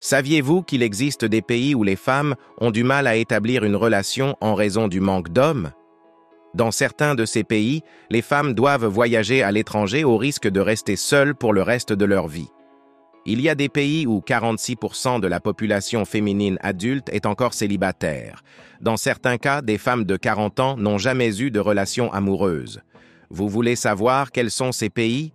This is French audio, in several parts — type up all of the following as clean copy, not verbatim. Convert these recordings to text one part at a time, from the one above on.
Saviez-vous qu'il existe des pays où les femmes ont du mal à établir une relation en raison du manque d'hommes? Dans certains de ces pays, les femmes doivent voyager à l'étranger au risque de rester seules pour le reste de leur vie. Il y a des pays où 46% de la population féminine adulte est encore célibataire. Dans certains cas, des femmes de 40 ans n'ont jamais eu de relation amoureuse. Vous voulez savoir quels sont ces pays?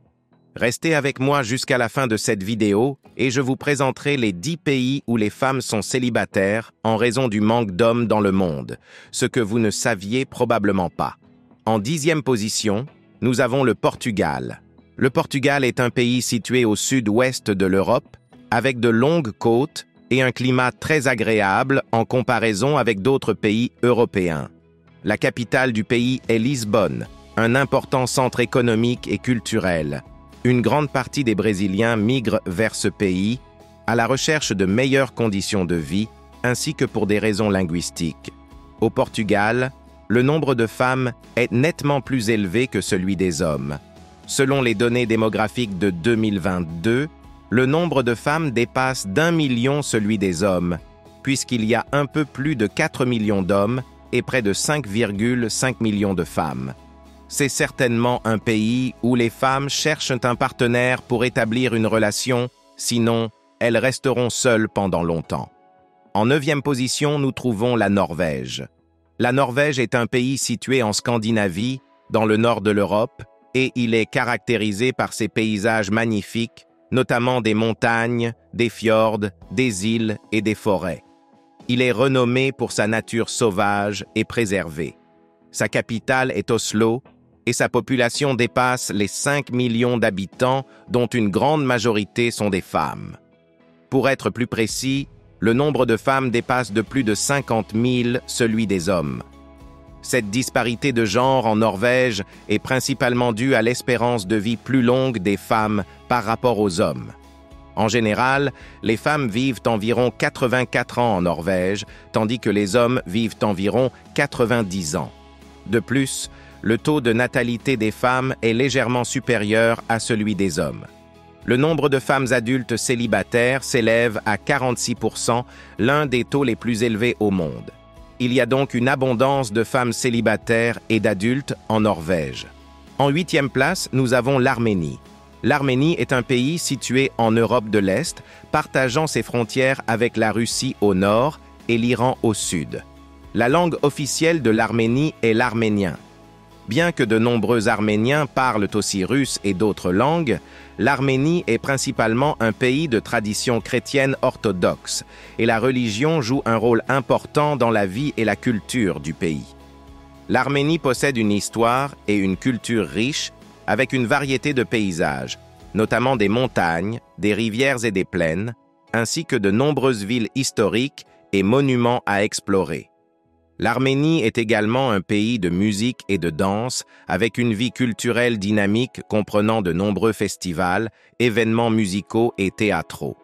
Restez avec moi jusqu'à la fin de cette vidéo et je vous présenterai les 10 pays où les femmes sont célibataires en raison du manque d'hommes dans le monde, ce que vous ne saviez probablement pas. En 10e position, nous avons le Portugal. Le Portugal est un pays situé au sud-ouest de l'Europe, avec de longues côtes et un climat très agréable en comparaison avec d'autres pays européens. La capitale du pays est Lisbonne, un important centre économique et culturel. Une grande partie des Brésiliens migrent vers ce pays à la recherche de meilleures conditions de vie ainsi que pour des raisons linguistiques. Au Portugal, le nombre de femmes est nettement plus élevé que celui des hommes. Selon les données démographiques de 2022, le nombre de femmes dépasse d'1 million celui des hommes, puisqu'il y a un peu plus de 4 millions d'hommes et près de 5,5 millions de femmes. C'est certainement un pays où les femmes cherchent un partenaire pour établir une relation, sinon elles resteront seules pendant longtemps. En 9e position, nous trouvons la Norvège. La Norvège est un pays situé en Scandinavie, dans le nord de l'Europe, et il est caractérisé par ses paysages magnifiques, notamment des montagnes, des fjords, des îles et des forêts. Il est renommé pour sa nature sauvage et préservée. Sa capitale est Oslo, et sa population dépasse les 5 millions d'habitants, dont une grande majorité sont des femmes. Pour être plus précis, le nombre de femmes dépasse de plus de 50 000 celui des hommes. Cette disparité de genre en Norvège est principalement due à l'espérance de vie plus longue des femmes par rapport aux hommes. En général, les femmes vivent environ 84 ans en Norvège, tandis que les hommes vivent environ 90 ans. De plus, le taux de natalité des femmes est légèrement supérieur à celui des hommes. Le nombre de femmes adultes célibataires s'élève à 46%, l'un des taux les plus élevés au monde. Il y a donc une abondance de femmes célibataires et d'adultes en Norvège. En 8e place, nous avons l'Arménie. L'Arménie est un pays situé en Europe de l'Est, partageant ses frontières avec la Russie au nord et l'Iran au sud. La langue officielle de l'Arménie est l'arménien. Bien que de nombreux Arméniens parlent aussi russe et d'autres langues, l'Arménie est principalement un pays de tradition chrétienne orthodoxe, et la religion joue un rôle important dans la vie et la culture du pays. L'Arménie possède une histoire et une culture riches, avec une variété de paysages, notamment des montagnes, des rivières et des plaines, ainsi que de nombreuses villes historiques et monuments à explorer. L'Arménie est également un pays de musique et de danse, avec une vie culturelle dynamique comprenant de nombreux festivals, événements musicaux et théâtraux.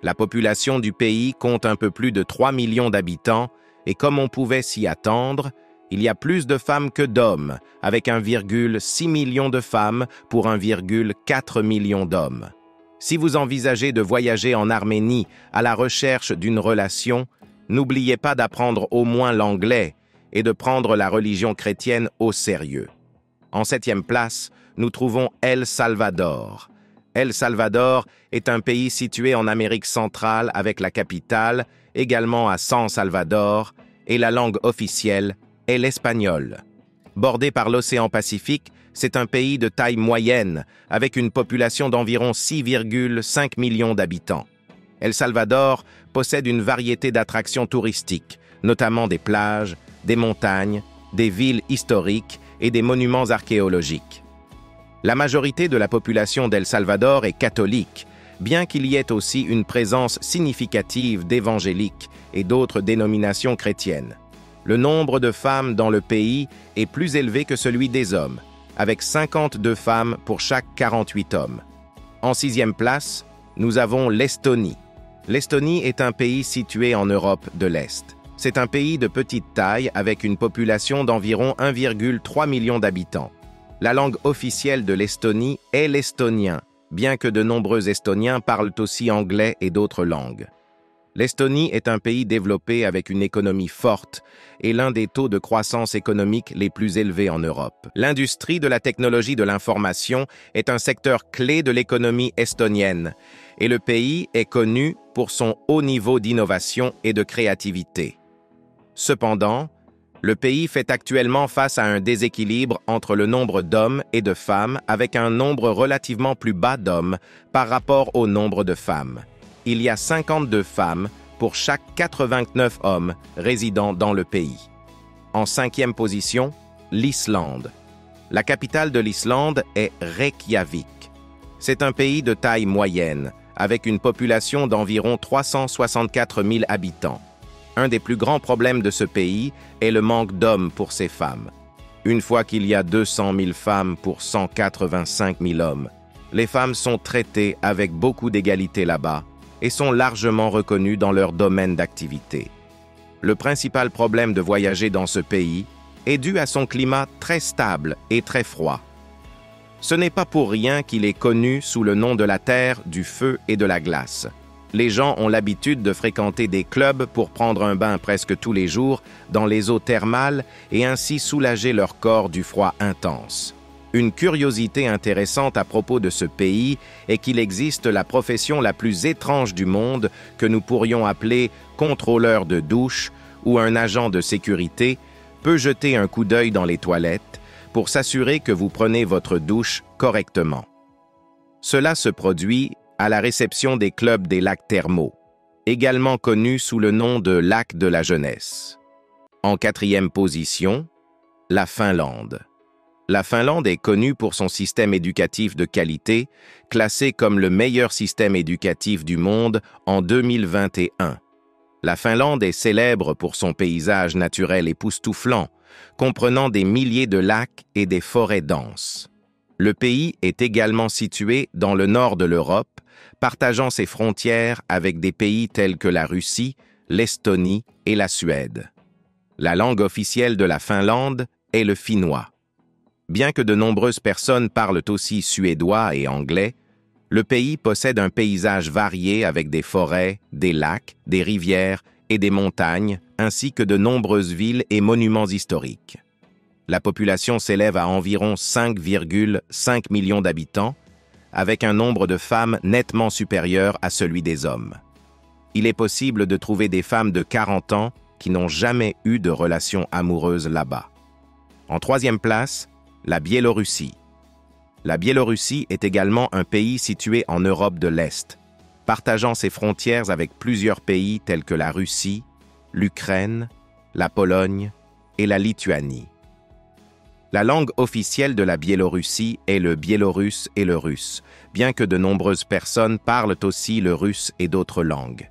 La population du pays compte un peu plus de 3 millions d'habitants, et comme on pouvait s'y attendre, il y a plus de femmes que d'hommes, avec 1,6 million de femmes pour 1,4 million d'hommes. Si vous envisagez de voyager en Arménie à la recherche d'une relation, n'oubliez pas d'apprendre au moins l'anglais et de prendre la religion chrétienne au sérieux. En 7e place, nous trouvons El Salvador. El Salvador est un pays situé en Amérique centrale avec la capitale, également à San Salvador, et la langue officielle est l'espagnol. Bordé par l'océan Pacifique, c'est un pays de taille moyenne, avec une population d'environ 6,5 millions d'habitants. El Salvador possède une variété d'attractions touristiques, notamment des plages, des montagnes, des villes historiques et des monuments archéologiques. La majorité de la population d'El Salvador est catholique, bien qu'il y ait aussi une présence significative d'évangéliques et d'autres dénominations chrétiennes. Le nombre de femmes dans le pays est plus élevé que celui des hommes, avec 52 femmes pour chaque 48 hommes. En 6e place, nous avons l'Estonie. L'Estonie est un pays situé en Europe de l'Est. C'est un pays de petite taille avec une population d'environ 1,3 million d'habitants. La langue officielle de l'Estonie est l'estonien, bien que de nombreux Estoniens parlent aussi anglais et d'autres langues. L'Estonie est un pays développé avec une économie forte et l'un des taux de croissance économique les plus élevés en Europe. L'industrie de la technologie de l'information est un secteur clé de l'économie estonienne et le pays est connu pour son haut niveau d'innovation et de créativité. Cependant, le pays fait actuellement face à un déséquilibre entre le nombre d'hommes et de femmes avec un nombre relativement plus bas d'hommes par rapport au nombre de femmes. Il y a 52 femmes pour chaque 89 hommes résidant dans le pays. En 5e position, l'Islande. La capitale de l'Islande est Reykjavik. C'est un pays de taille moyenne, avec une population d'environ 364 000 habitants. Un des plus grands problèmes de ce pays est le manque d'hommes pour ces femmes. Une fois qu'il y a 200 000 femmes pour 185 000 hommes, les femmes sont traitées avec beaucoup d'égalité là-bas et sont largement reconnues dans leur domaine d'activité. Le principal problème de voyager dans ce pays est dû à son climat très stable et très froid. Ce n'est pas pour rien qu'il est connu sous le nom de la terre, du feu et de la glace. Les gens ont l'habitude de fréquenter des clubs pour prendre un bain presque tous les jours dans les eaux thermales et ainsi soulager leur corps du froid intense. Une curiosité intéressante à propos de ce pays est qu'il existe la profession la plus étrange du monde que nous pourrions appeler contrôleur de douche ou un agent de sécurité peut jeter un coup d'œil dans les toilettes pour s'assurer que vous prenez votre douche correctement. Cela se produit à la réception des clubs des lacs thermaux, également connus sous le nom de lac de la jeunesse. En 4e position, la Finlande. La Finlande est connue pour son système éducatif de qualité, classé comme le meilleur système éducatif du monde en 2021. La Finlande est célèbre pour son paysage naturel époustouflant, comprenant des milliers de lacs et des forêts denses. Le pays est également situé dans le nord de l'Europe, partageant ses frontières avec des pays tels que la Russie, l'Estonie et la Suède. La langue officielle de la Finlande est le finnois. Bien que de nombreuses personnes parlent aussi suédois et anglais, le pays possède un paysage varié avec des forêts, des lacs, des rivières et des montagnes, ainsi que de nombreuses villes et monuments historiques. La population s'élève à environ 5,5 millions d'habitants, avec un nombre de femmes nettement supérieur à celui des hommes. Il est possible de trouver des femmes de 40 ans qui n'ont jamais eu de relation amoureuse là-bas. En 3e place, la Biélorussie. La Biélorussie est également un pays situé en Europe de l'Est, partageant ses frontières avec plusieurs pays tels que la Russie, l'Ukraine, la Pologne et la Lituanie. La langue officielle de la Biélorussie est le biélorusse et le russe, bien que de nombreuses personnes parlent aussi le russe et d'autres langues.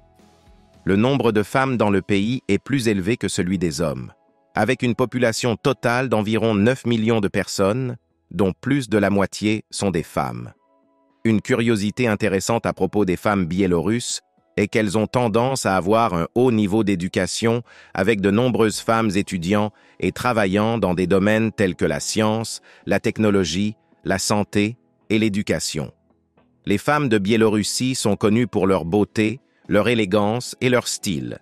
Le nombre de femmes dans le pays est plus élevé que celui des hommes, avec une population totale d'environ 9 millions de personnes, dont plus de la moitié sont des femmes. Une curiosité intéressante à propos des femmes biélorusses est qu'elles ont tendance à avoir un haut niveau d'éducation avec de nombreuses femmes étudiant et travaillant dans des domaines tels que la science, la technologie, la santé et l'éducation. Les femmes de Biélorussie sont connues pour leur beauté, leur élégance et leur style.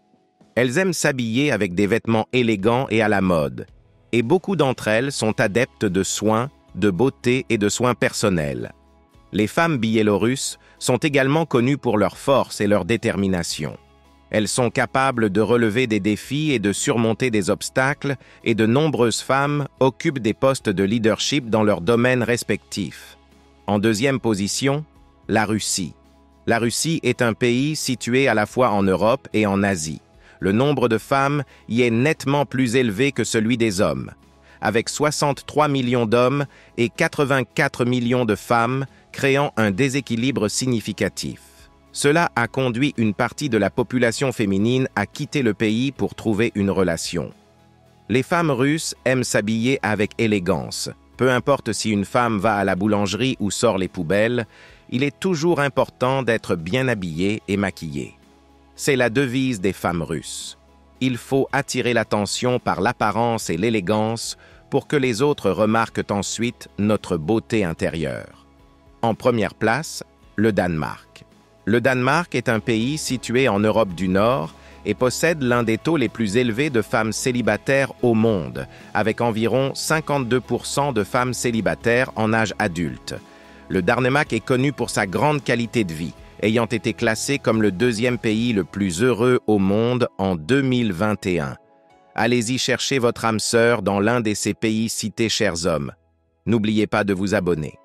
Elles aiment s'habiller avec des vêtements élégants et à la mode, et beaucoup d'entre elles sont adeptes de soins, de beauté et de soins personnels. Les femmes biélorusses sont également connues pour leur force et leur détermination. Elles sont capables de relever des défis et de surmonter des obstacles, et de nombreuses femmes occupent des postes de leadership dans leurs domaines respectifs. En 2e position, la Russie. La Russie est un pays situé à la fois en Europe et en Asie. Le nombre de femmes y est nettement plus élevé que celui des hommes, avec 63 millions d'hommes et 84 millions de femmes, créant un déséquilibre significatif. Cela a conduit une partie de la population féminine à quitter le pays pour trouver une relation. Les femmes russes aiment s'habiller avec élégance. Peu importe si une femme va à la boulangerie ou sort les poubelles, il est toujours important d'être bien habillée et maquillée. C'est la devise des femmes russes. Il faut attirer l'attention par l'apparence et l'élégance pour que les autres remarquent ensuite notre beauté intérieure. En première place, le Danemark. Le Danemark est un pays situé en Europe du Nord et possède l'un des taux les plus élevés de femmes célibataires au monde, avec environ 52% de femmes célibataires en âge adulte. Le Danemark est connu pour sa grande qualité de vie, ayant été classé comme le deuxième pays le plus heureux au monde en 2021. Allez-y chercher votre âme sœur dans l'un de ces pays cités, chers hommes. N'oubliez pas de vous abonner.